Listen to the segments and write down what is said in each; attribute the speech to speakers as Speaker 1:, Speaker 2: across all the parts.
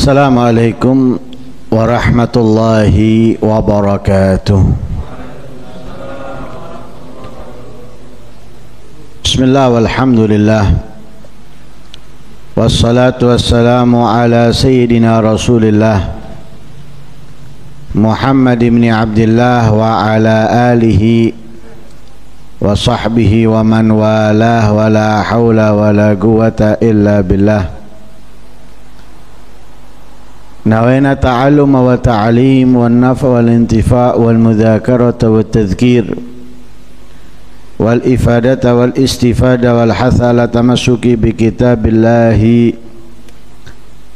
Speaker 1: Assalamualaikum warahmatullahi wabarakatuh. Bismillah walhamdulillah, wassalatu wassalamu ala sayyidina rasulillah Muhammad ibn Abdullah wa ala alihi wa sahbihi wa man walah wa la hawla wa la quwata illa billah. نوينا التعلم والتعليم والنفع والانتفاع والمذاكرة والتذكير والإفادة والاستفادة والحث على تمسك بكتاب الله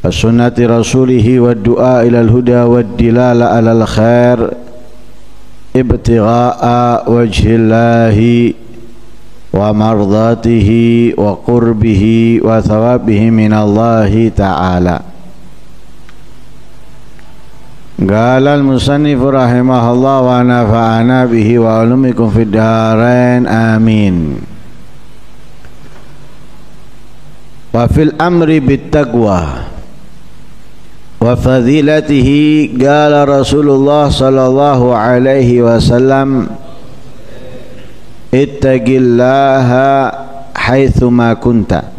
Speaker 1: وسنة رسوله والدعاء إلى الهدى والدلالة على الخير ابتغاء وجه الله ومرضاته وقربه وثوابه من الله تعالى. Qala al-musannif rahimahullah wa nafa'ana bihi wa ulumikum fid dharain amin. Wa fil amri bit taqwa wa fadilatihi qala Rasulullah sallallahu alaihi wasallam ittaqillaha haitsu ma kunta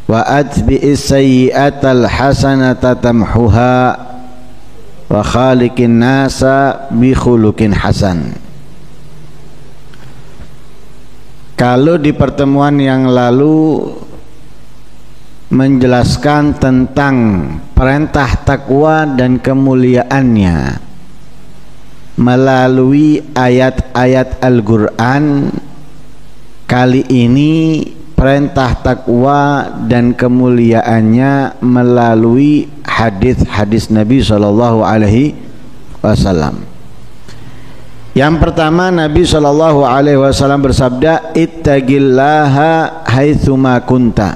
Speaker 1: wa atbi'is sayyi'atal hasanata tamhuha wa khaliqin nasa bi khuluqin hasan. Kalau di pertemuan yang lalu menjelaskan tentang perintah takwa dan kemuliaannya melalui ayat-ayat Al-Qur'an, kali ini perintah takwa dan kemuliaannya melalui hadis-hadis Nabi sallallahu alaihi wasallam. Yang pertama, Nabi sallallahu alaihi wasallam bersabda, ittaqillaha haitsu ma kunta.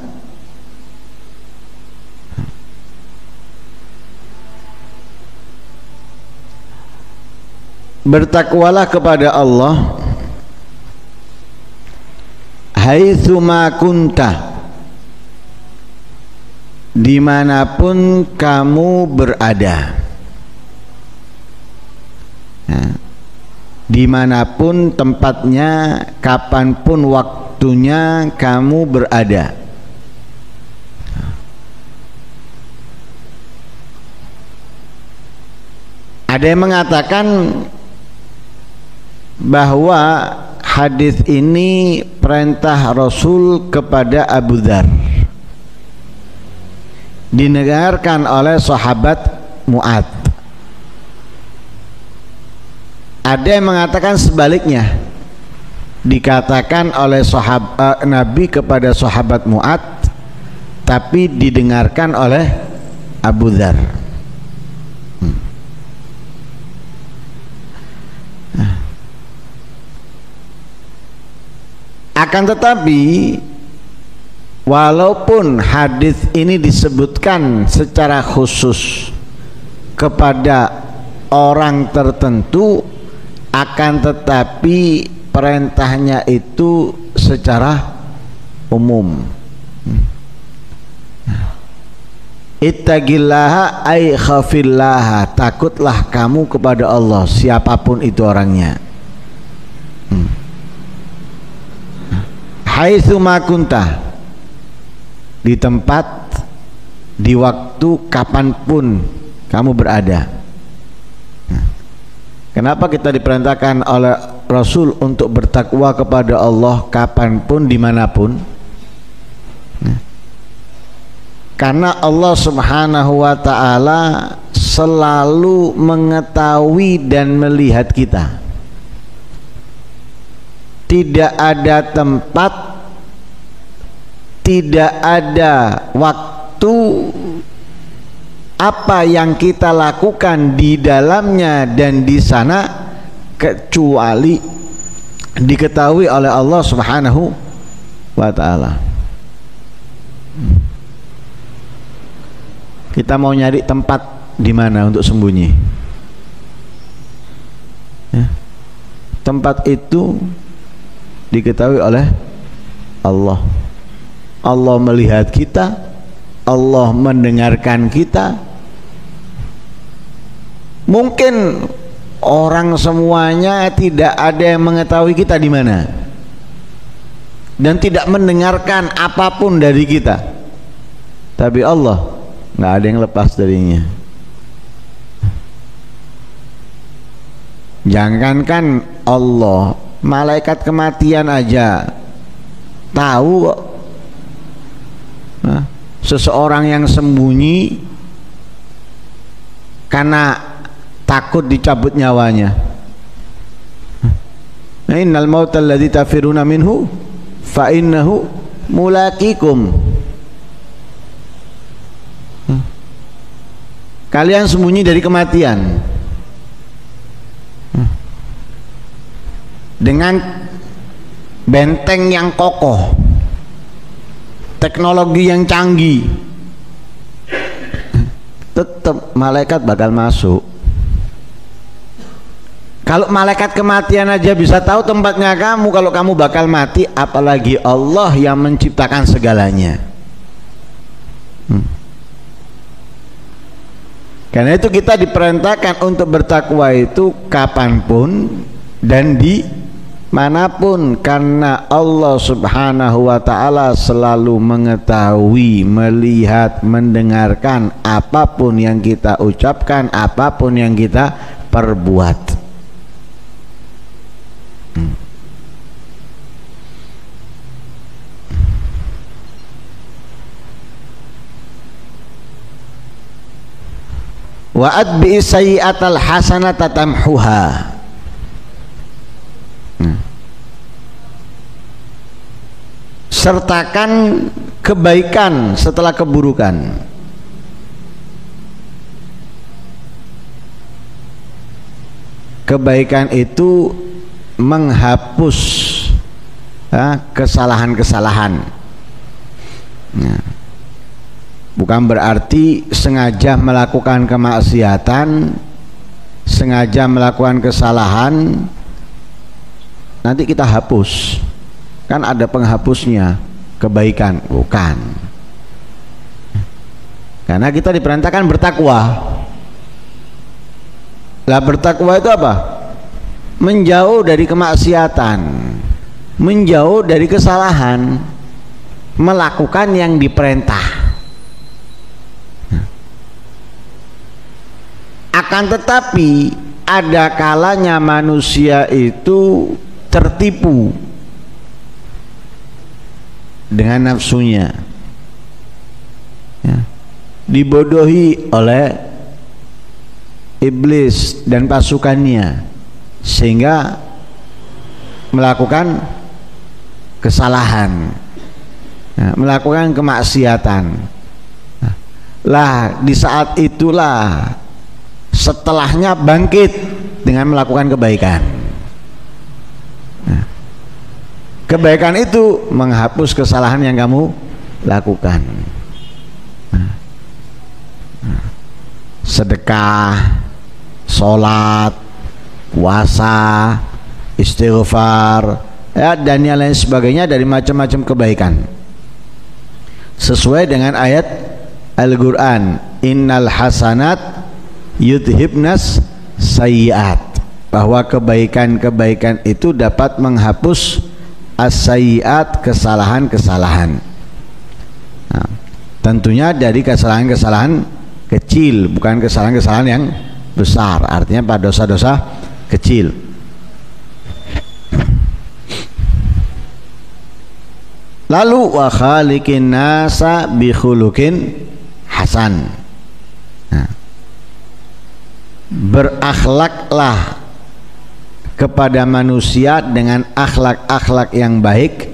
Speaker 1: Bertakwalah kepada Allah haitsu ma kunta, dimanapun kamu berada, dimanapun tempatnya, kapanpun waktunya kamu berada. Ada yang mengatakan bahwa hadis ini perintah Rasul kepada Abu Dzar, didengarkan oleh sahabat Mu'ad. Ada yang mengatakan sebaliknya, dikatakan oleh Nabi kepada sahabat Mu'ad, tapi didengarkan oleh Abu Dzar. Akan tetapi, walaupun hadis ini disebutkan secara khusus kepada orang tertentu, akan tetapi perintahnya itu secara umum. Ittaqillaha ay khafillaha, takutlah kamu kepada Allah, siapapun itu orangnya. Haitsu ma kunta, di tempat, di waktu, kapanpun kamu berada. Kenapa kita diperintahkan oleh Rasul untuk bertakwa kepada Allah kapanpun, dimanapun? Karena Allah subhanahu wa ta'ala selalu mengetahui dan melihat kita. Tidak ada tempat, tidak ada waktu, apa yang kita lakukan di dalamnya dan di sana kecuali diketahui oleh Allah subhanahu wa ta'ala. Kita mau nyari tempat di mana untuk sembunyi, ya. Tempat itu diketahui oleh Allah. Allah melihat kita, Allah mendengarkan kita? Mungkin orang semuanya tidak ada yang mengetahui kita di mana dan tidak mendengarkan apapun dari kita, tapi Allah nggak ada yang lepas darinya. Jangankan Allah, malaikat kematian aja tahu kok. Nah, seseorang yang sembunyi karena takut dicabut nyawanya. Innal mauta alladzi tafiruna minhu fa innahu mulaqikum. Kalian sembunyi dari kematian dengan benteng yang kokoh, teknologi yang canggih, tetap malaikat bakal masuk. Kalau malaikat kematian aja bisa tahu tempatnya kamu kalau kamu bakal mati, apalagi Allah yang menciptakan segalanya. Karena itu kita diperintahkan untuk bertakwa itu kapanpun dan di manapun, karena Allah Subhanahu wa ta'ala selalu mengetahui, melihat, mendengarkan apapun yang kita ucapkan, apapun yang kita perbuat. Wa atbi'i sayyi'atal hasanata tamhuha. Sertakan kebaikan setelah keburukan. Kebaikan itu menghapus kesalahan-kesalahan. Bukan berarti sengaja melakukan kemaksiatan, sengaja melakukan kesalahan nanti kita hapus. Kan ada penghapusnya kebaikan, bukan. Karena kita diperintahkan bertakwa. Lah bertakwa itu apa? Menjauh dari kemaksiatan, menjauh dari kesalahan, melakukan yang diperintah. Akan tetapi ada kalanya manusia itu tertipu dengan nafsunya, dibodohi oleh iblis dan pasukannya sehingga melakukan kesalahan, melakukan kemaksiatan. Lah di saat itulah setelahnya bangkit dengan melakukan kebaikan. Kebaikan itu menghapus kesalahan yang kamu lakukan. Sedekah, sholat, puasa, istighfar, dan yang lain sebagainya dari macam-macam kebaikan. Sesuai dengan ayat Al-Quran, innal hasanat yudhibnas sayyiat, bahwa kebaikan-kebaikan itu dapat menghapus as-sayyiat, kesalahan-kesalahan. Nah, tentunya dari kesalahan-kesalahan kecil, bukan kesalahan-kesalahan yang besar, artinya pada dosa-dosa kecil. Lalu wa khaliqin nasa bi khuluqin hasan. Nah, berakhlaklah kepada manusia dengan akhlak-akhlak yang baik.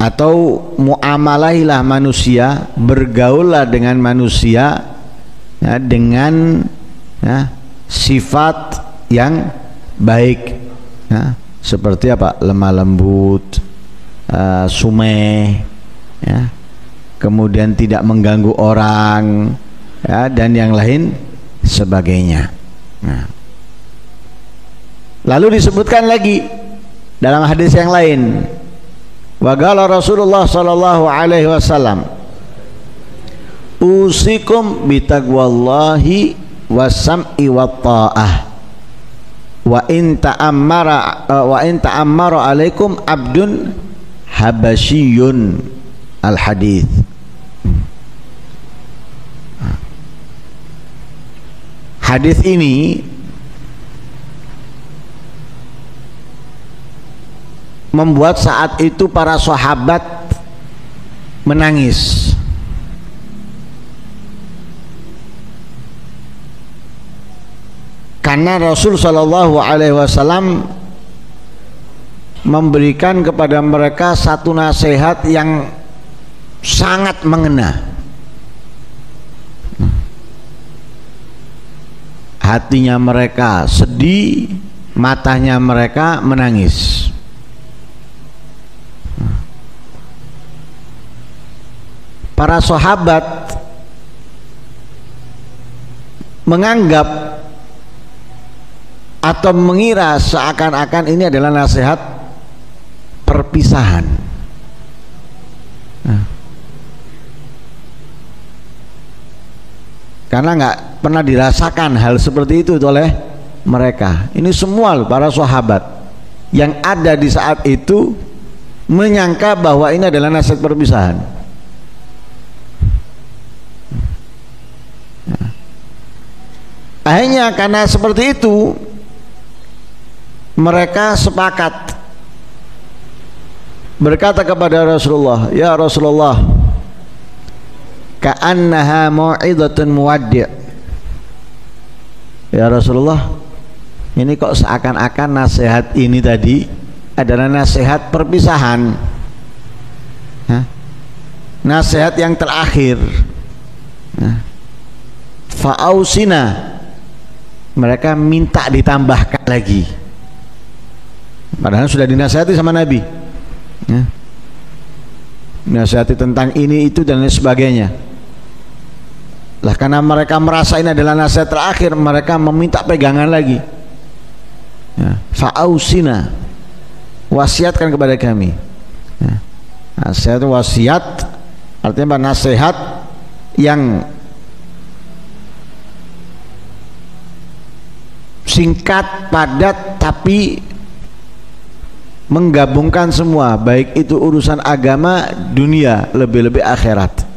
Speaker 1: Atau muamalahilah manusia, bergaullah dengan manusia dengan sifat yang baik, seperti apa? Lemah lembut, sumeh, kemudian tidak mengganggu orang, dan yang lain sebagainya. Lalu disebutkan lagi dalam hadis yang lain, Wa qala Rasulullah sallallahu alaihi wasallam, usikum bitaqwallahi wasam'i wat ta'ah wa in ta'ammara alaikum abdun habasyiyun. Al hadis. Hadis ini membuat saat itu para sahabat menangis. Karena Rasul Shallallahu Alaihi Wasallam memberikan kepada mereka satu nasihat yang sangat mengena. Hatinya mereka sedih, matanya mereka menangis. Para sahabat menganggap atau mengira seakan-akan ini adalah nasihat perpisahan. Karena nggak pernah dirasakan hal seperti itu oleh mereka. Ini semua para sahabat yang ada di saat itu menyangka bahwa ini adalah nasihat perpisahan. Akhirnya karena seperti itu mereka sepakat berkata kepada Rasulullah, ya Rasulullah, ka'annaha mau'izatun muwaddi'. Ya Rasulullah, ini kok seakan-akan nasihat ini tadi adalah nasihat perpisahan, nasihat yang terakhir. Fa'ausina, mereka minta ditambahkan lagi, padahal sudah dinasihati sama Nabi, nasihati tentang ini itu dan lain sebagainya. Lah karena mereka merasa ini adalah nasihat terakhir, mereka meminta pegangan lagi. Fa'ausina, wasiatkan kepada kami. Nasihat wasiat artinya nasihat yang singkat, padat, tapi menggabungkan semua, baik itu urusan agama, dunia, lebih-lebih akhirat.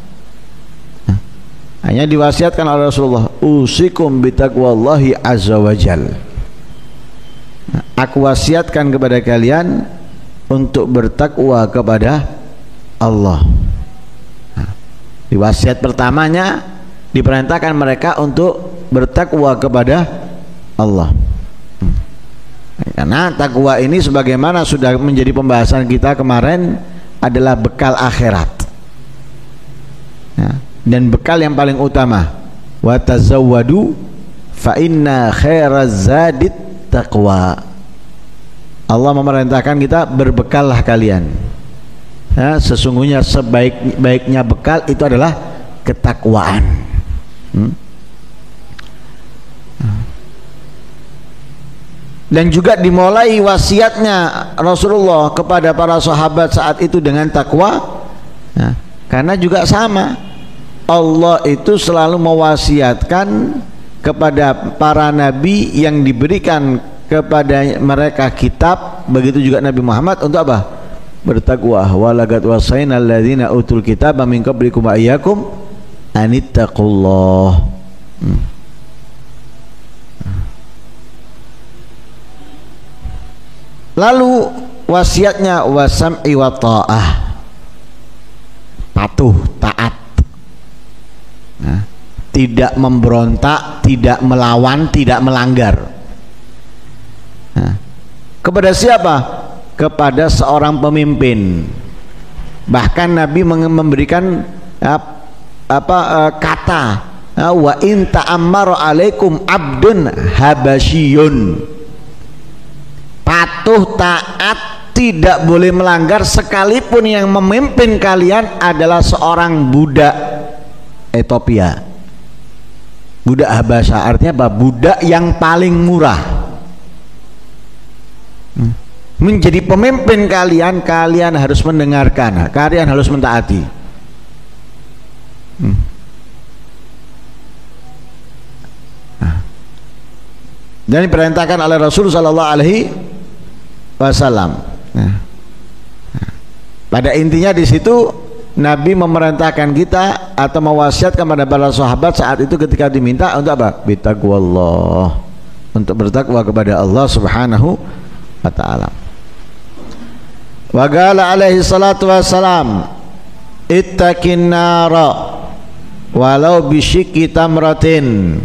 Speaker 1: Hanya diwasiatkan oleh Rasulullah, usikum bitaqwallahi azza wajal. Aku wasiatkan kepada kalian untuk bertakwa kepada Allah. Di wasiat pertamanya diperintahkan mereka untuk bertakwa kepada Allah. Karena takwa ini sebagaimana sudah menjadi pembahasan kita kemarin adalah bekal akhirat, dan bekal yang paling utama. Wa tazawwadu fa inna khairaz zadit taqwa. Allah memerintahkan kita berbekallah kalian. Sesungguhnya sebaik-baiknya bekal itu adalah ketakwaan. Dan juga dimulai wasiatnya Rasulullah kepada para sahabat saat itu dengan takwa, karena juga sama, Allah itu selalu mewasiatkan kepada para nabi yang diberikan kepada mereka kitab, begitu juga Nabi Muhammad, untuk apa? Bertakwa. Walaqad wasaina alladzina utul kitaba min qablikum wa iyyakum anittaqullah. Lalu wasiatnya wasam'i wa ta'ah, patuh, taat, tidak memberontak, tidak melawan, tidak melanggar. Kepada siapa? Kepada seorang pemimpin. Bahkan Nabi memberikan kata, wa in ta'ammara alaikum abdun habasyiyun. Patuh, taat, tidak boleh melanggar sekalipun yang memimpin kalian adalah seorang budak Ethiopia, budak Habasya. Artinya apa? Budak yang paling murah. menjadi pemimpin kalian, kalian harus mendengarkan, kalian harus mentaati. Dan diperintahkan oleh Rasul sallallahu alaihi wasallam. Pada intinya di situ Nabi memerintahkan kita atau mewasiatkan kepada para sahabat saat itu ketika diminta untuk apa? Bittaqwallah, untuk bertakwa kepada Allah Subhanahu wa taala. Wa qala alaihi salatu wassalam, ittaqin nara walau bisyikki tamratin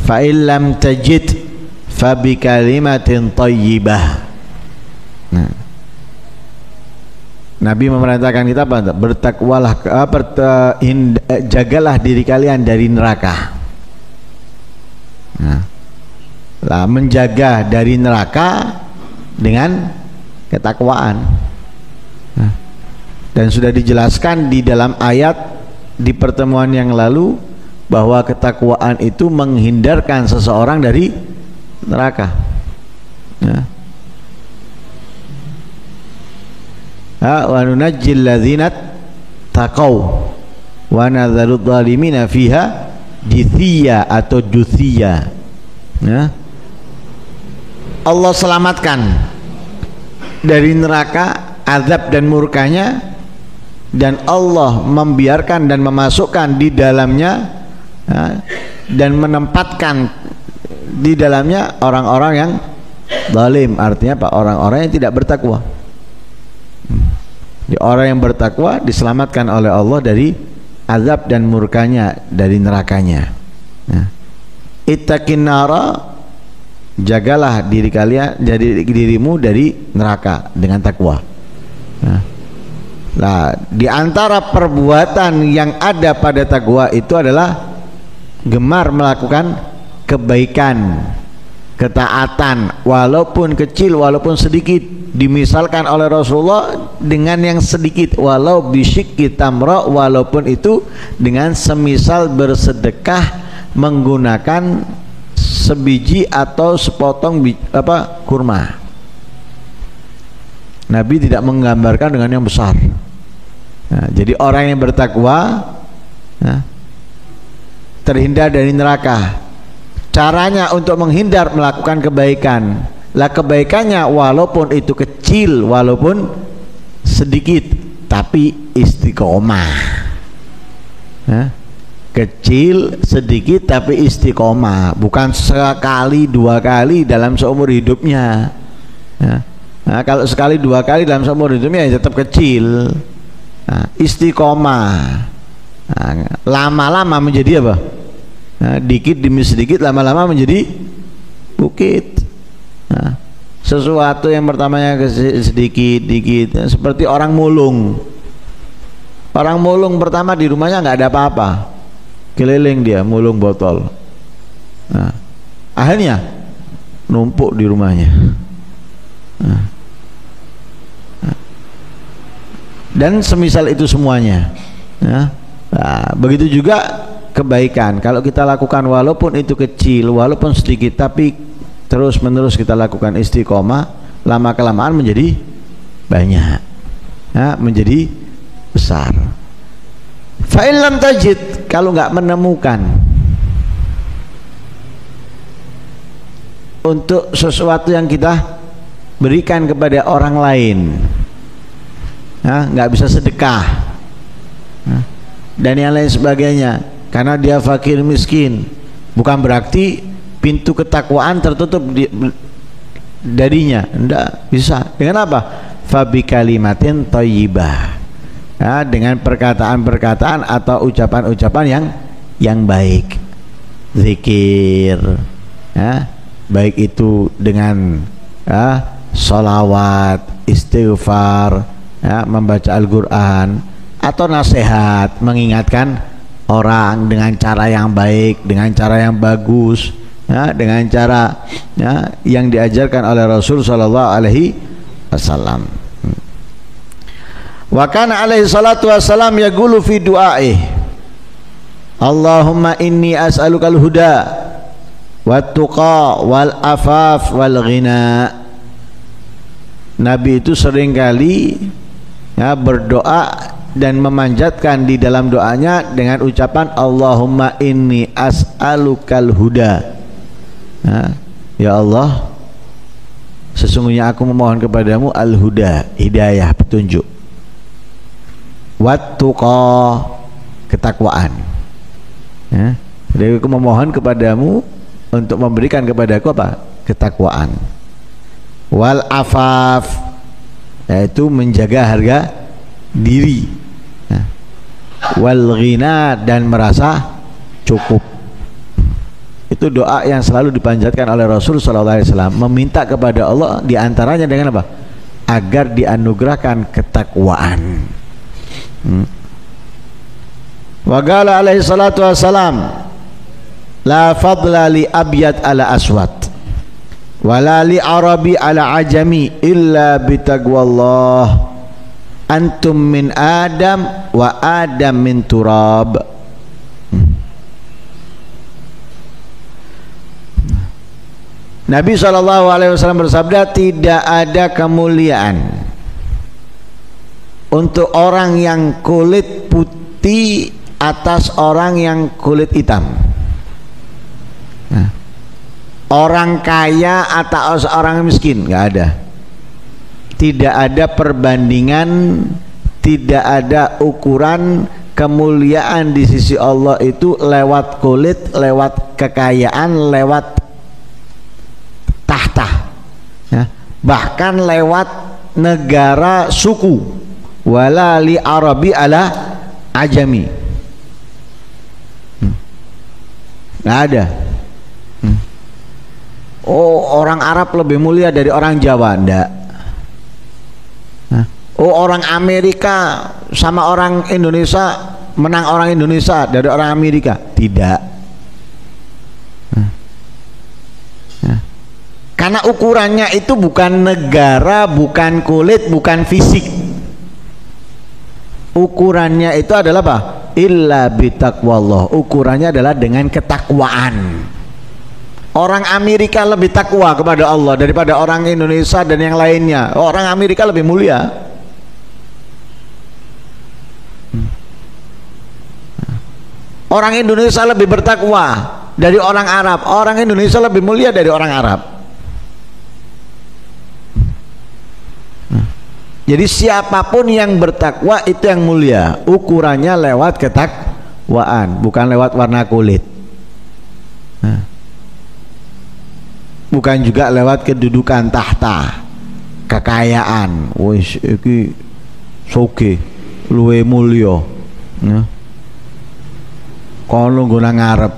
Speaker 1: fa illam tajid fa bi kalimatin thayyibah. Nah, Nabi memerintahkan kita apa? Bertakwalah, jagalah diri kalian dari neraka. Nah, lah menjaga dari neraka dengan ketakwaan. Nah, dan sudah dijelaskan di dalam ayat di pertemuan yang lalu bahwa ketakwaan itu menghindarkan seseorang dari neraka. Nah, wa nunajjil ladzina taqaw wa nadzaru dhalimina fiha jithiya atau juthiya. Ya. Allah selamatkan dari neraka azab dan murkanya, dan Allah membiarkan dan memasukkan di dalamnya, ya, dan menempatkan di dalamnya orang-orang yang zalim. Artinya apa? Orang-orang yang tidak bertakwa. Orang yang bertakwa diselamatkan oleh Allah dari azab dan murkanya, dari nerakanya. Nah, ittaqin nara, jagalah diri kalian, jadi dirimu dari neraka dengan takwa. Nah, di antara perbuatan yang ada pada takwa itu adalah gemar melakukan kebaikan, ketaatan, walaupun kecil, walaupun sedikit. Dimisalkan oleh Rasulullah dengan yang sedikit, walau bisyikki tamra, walaupun itu dengan semisal bersedekah menggunakan sebiji atau sepotong kurma. Nabi tidak menggambarkan dengan yang besar. Nah, jadi orang yang bertakwa, nah, terhindar dari neraka. Caranya untuk menghindar melakukan kebaikan. Lah kebaikannya walaupun itu kecil, walaupun sedikit, tapi istiqomah. Nah, kecil, sedikit, tapi istiqomah. Bukan sekali, dua kali dalam seumur hidupnya. Nah, kalau sekali, dua kali dalam seumur hidupnya ya tetap kecil. Nah, istiqomah. Nah, lama-lama menjadi apa? Nah, dikit demi sedikit, lama-lama menjadi bukit. Nah, sesuatu yang pertamanya sedikit-dikit, seperti orang mulung. Orang mulung pertama di rumahnya nggak ada apa-apa, keliling dia mulung botol. Nah, akhirnya numpuk di rumahnya. Nah, dan semisal itu semuanya. Nah, begitu juga kebaikan. Kalau kita lakukan walaupun itu kecil, walaupun sedikit, tapi terus menerus kita lakukan istiqomah, lama kelamaan menjadi banyak, ya, menjadi besar. Fa in lam tajid, kalau nggak menemukan untuk sesuatu yang kita berikan kepada orang lain, ya, nggak bisa sedekah, ya, dan yang lain sebagainya, karena dia fakir miskin, bukan berarti pintu ketakwaan tertutup darinya. Tidak bisa. Dengan apa? Fabi kalimatin thayyibah, ya, dengan perkataan-perkataan atau ucapan-ucapan yang baik, zikir, ya, baik itu dengan, ya, sholawat, istighfar, ya, membaca Al-Quran, atau nasihat, mengingatkan orang dengan cara yang baik, dengan cara yang bagus, ya, dengan cara, ya, yang diajarkan oleh Rasul sallallahu alaihi wasallam. Wa kana alaihi salatu wassalam yaqulu fi du'aih, Allahumma inni as'alukal huda wat tuqa wal afaf wal ghina. Nabi itu seringkali ya, berdoa dan memanjatkan di dalam doanya dengan ucapan Allahumma inni as'alukal huda. Ya Allah, sesungguhnya aku memohon kepadamu al-huda, hidayah, petunjuk, wattuqa, ketakwaan. Ya. Jadi aku memohon kepadamu untuk memberikan kepadaku apa? Ketakwaan. Wal afaf, yaitu menjaga harga diri. Ya. Wal ghina, dan merasa cukup. Itu doa yang selalu dipanjatkan oleh Rasul sallallahu alaihi wasallam, meminta kepada Allah diantaranya dengan apa? Agar dianugerahkan ketakwaan. Wa qala alaihi salatu wassalam, la fadla li abyad ala aswad wala li arabi ala ajami illa bitaqwallah, antum min adam wa adam min turab. Nabi SAW bersabda, tidak ada kemuliaan untuk orang yang kulit putih atas orang yang kulit hitam. Nah, orang kaya atau orang miskin, nggak ada. Tidak ada perbandingan, tidak ada ukuran kemuliaan di sisi Allah itu lewat kulit, lewat kekayaan, lewat tahta, ya. Bahkan lewat negara suku, wala li arabi ala ajami, nggak ada. Oh, orang Arab lebih mulia dari orang Jawa, enggak. Oh, orang Amerika sama orang Indonesia menang orang Indonesia dari orang Amerika, tidak. Karena ukurannya itu bukan negara, bukan kulit, bukan fisik. Ukurannya itu adalah apa? Illa bitaqwallah. Ukurannya adalah dengan ketakwaan. Orang Amerika lebih takwa kepada Allah daripada orang Indonesia dan yang lainnya. Orang Amerika lebih mulia. Orang Indonesia lebih bertakwa dari orang Arab. Orang Indonesia lebih mulia dari orang Arab. Jadi siapapun yang bertakwa itu yang mulia. Ukurannya lewat ketakwaan, bukan lewat warna kulit. Bukan juga lewat kedudukan tahta, kekayaan. Wis iki soge, luwe mulya. Kono nggo nang ngarep.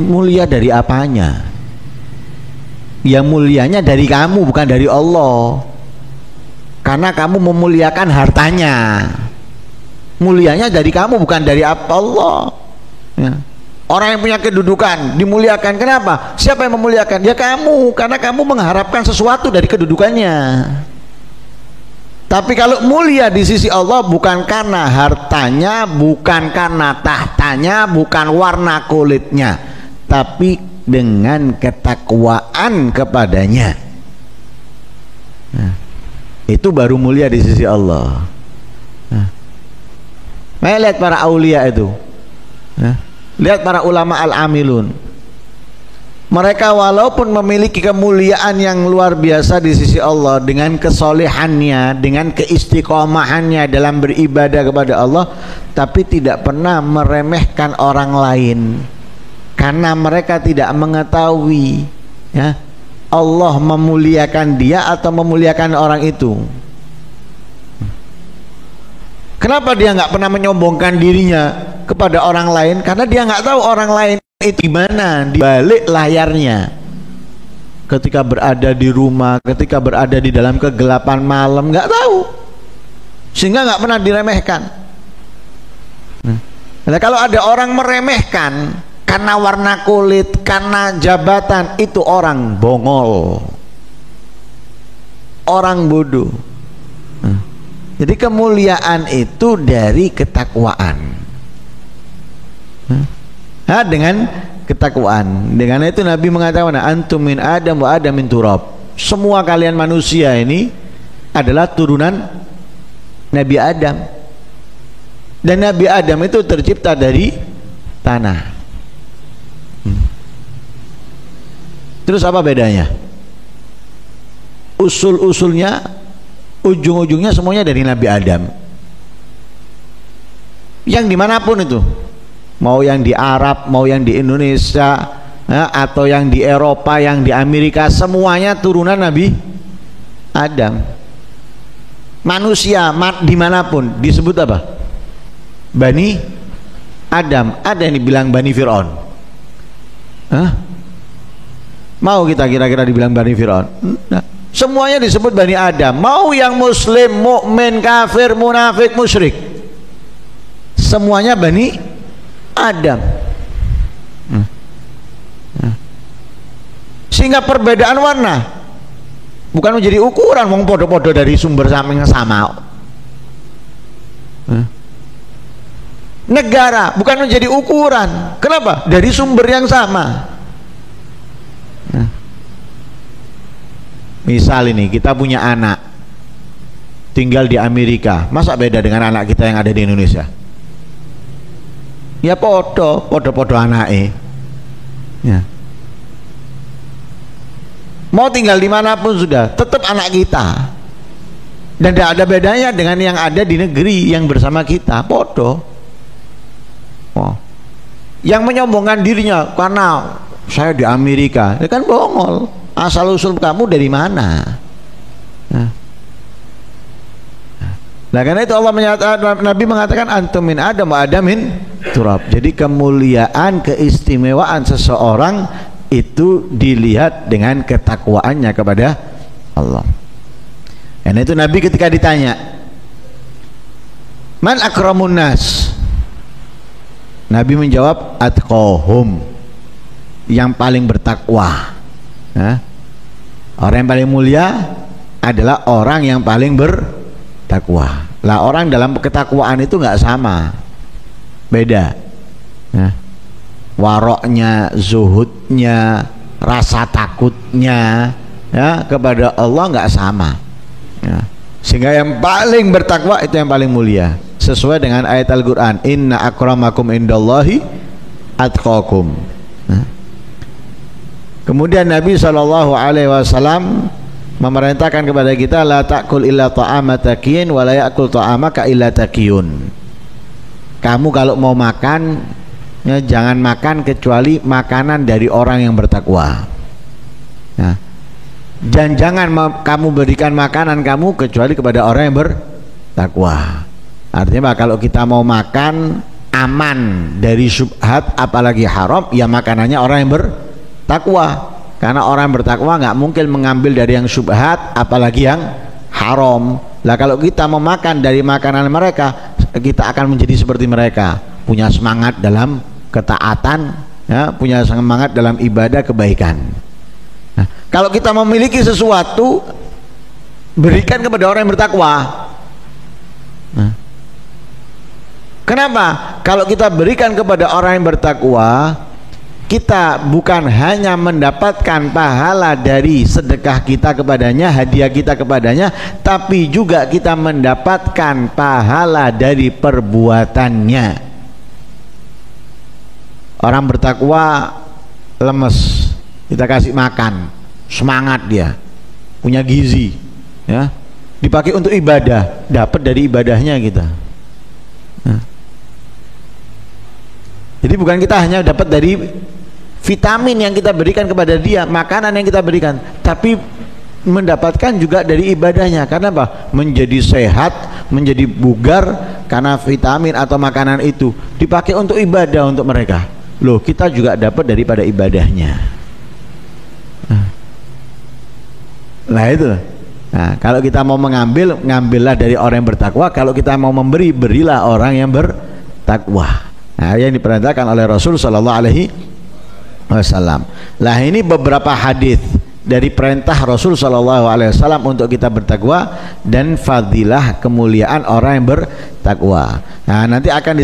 Speaker 1: Mulia dari apanya? Ya mulianya dari kamu, bukan dari Allah. Karena kamu memuliakan hartanya. Mulianya dari kamu, bukan dari Allah. Ya. Orang yang punya kedudukan dimuliakan. Kenapa? Siapa yang memuliakan? Ya kamu, karena kamu mengharapkan sesuatu dari kedudukannya. Tapi kalau mulia di sisi Allah bukan karena hartanya, bukan karena tahtanya, bukan warna kulitnya, tapi dengan ketakwaan kepadanya. Nah, itu baru mulia di sisi Allah. Nah, lihat para aulia itu, lihat para ulama al-amilun. Mereka walaupun memiliki kemuliaan yang luar biasa di sisi Allah, dengan kesolehannya, dengan keistiqomahannya dalam beribadah kepada Allah, tapi tidak pernah meremehkan orang lain, karena mereka tidak mengetahui, ya, Allah memuliakan dia atau memuliakan orang itu. Kenapa dia nggak pernah menyombongkan dirinya kepada orang lain? Karena dia nggak tahu orang lain itu gimana di balik layarnya. Ketika berada di rumah, ketika berada di dalam kegelapan malam, nggak tahu, sehingga nggak pernah diremehkan. Nah, kalau ada orang meremehkan karena warna kulit, karena jabatan, itu orang bongol, orang bodoh. Jadi kemuliaan itu dari ketakwaan. Nah, dengan ketakwaan. Dengan itu Nabi mengatakan, antum min adam wa adam min turab. Semua kalian manusia ini adalah turunan Nabi Adam, dan Nabi Adam itu tercipta dari tanah. Terus apa bedanya? Usul-usulnya, ujung-ujungnya semuanya dari Nabi Adam. Yang dimanapun itu, mau yang di Arab, mau yang di Indonesia, atau yang di Eropa, yang di Amerika, semuanya turunan Nabi Adam. Manusia dimanapun disebut apa? Bani Adam. Ada yang dibilang Bani Fir'aun. Mau kita kira-kira dibilang Bani Fir'aun? Nah, semuanya disebut Bani Adam. Mau yang Muslim, mukmin, kafir, munafik, musyrik, semuanya Bani Adam. Sehingga perbedaan warna bukan menjadi ukuran, wong podo-podo dari sumber yang sama. Negara bukan menjadi ukuran. Kenapa? Dari sumber yang sama. Misal ini kita punya anak tinggal di Amerika, masa beda dengan anak kita yang ada di Indonesia? Ya podo anake. Ya. Mau tinggal dimanapun sudah, tetap anak kita, dan tidak ada bedanya dengan yang ada di negeri yang bersama kita, podo. Yang menyombongkan dirinya karena saya di Amerika, itu kan bongol. Asal usul kamu dari mana? Nah, karena itu Allah menyatakan, Nabi mengatakan antum min Adam wa Adam min turab. Jadi kemuliaan, keistimewaan seseorang itu dilihat dengan ketakwaannya kepada Allah. Karena itu Nabi ketika ditanya, man akramun nas, Nabi menjawab atqahum, yang paling bertakwa. Orang yang paling mulia adalah orang yang paling bertakwa. Lah, orang dalam ketakwaan itu nggak sama, beda. Waroknya, zuhudnya, rasa takutnya kepada Allah nggak sama. Sehingga yang paling bertakwa itu yang paling mulia, sesuai dengan ayat Al-Quran, inna akramakum indallahi atqakum. Kemudian Nabi SAW memerintahkan kepada kita, la ta'kul illa ta'ama taqiyin wa la ya'kul ta'amaka illa taqiyun. Kamu kalau mau makan, jangan makan kecuali makanan dari orang yang bertakwa. Dan jangan kamu berikan makanan kamu kecuali kepada orang yang bertakwa. Artinya kalau kita mau makan aman dari syubhat apalagi haram, ya makanannya orang yang bertakwa. Karena orang yang bertakwa nggak mungkin mengambil dari yang syubhat apalagi yang haram. Lah kalau kita memakan dari makanan mereka, kita akan menjadi seperti mereka, punya semangat dalam ketaatan, punya semangat dalam ibadah kebaikan. Nah, kalau kita memiliki sesuatu, berikan kepada orang yang bertakwa. Kenapa? Kalau kita berikan kepada orang yang bertakwa, kita bukan hanya mendapatkan pahala dari sedekah kita kepadanya, hadiah kita kepadanya, tapi juga kita mendapatkan pahala dari perbuatannya. Orang bertakwa lemes, kita kasih makan, semangat dia, punya gizi, dipakai untuk ibadah, dapat dari ibadahnya kita. Jadi bukan kita hanya dapat dari vitamin yang kita berikan kepada dia, makanan yang kita berikan, tapi mendapatkan juga dari ibadahnya. Karena apa? Menjadi sehat, menjadi bugar karena vitamin atau makanan itu dipakai untuk ibadah untuk mereka. Loh, kita juga dapat daripada ibadahnya. Nah itu. Nah, kalau kita mau mengambil, ngambillah dari orang yang bertakwa. Kalau kita mau memberi, berilah orang yang bertakwa. Nah, yang diperintahkan oleh Rasul Sallallahu Alaihi Wasallam. Lah, ini beberapa hadis dari perintah Rasul Sallallahu Alaihi Wasallam untuk kita bertakwa dan fadilah kemuliaan orang yang bertakwa. Nah, nanti akan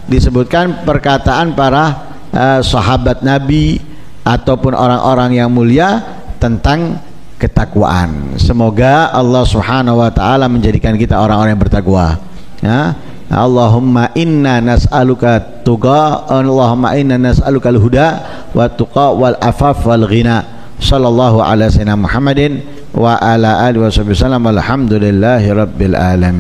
Speaker 1: disebutkan perkataan para sahabat Nabi ataupun orang-orang yang mulia tentang ketakwaan. Semoga Allah Subhanahu wa taala menjadikan kita orang-orang yang bertakwa. Ya. Allahumma inna nas'aluka tuqa, Allahumma inna nas'aluka al-huda wa tuqa wal afaf wal ghina. Sallallahu ala sayyidina Muhammadin wa ala alihi wasallam. Alhamdulillahi rabbil alamin.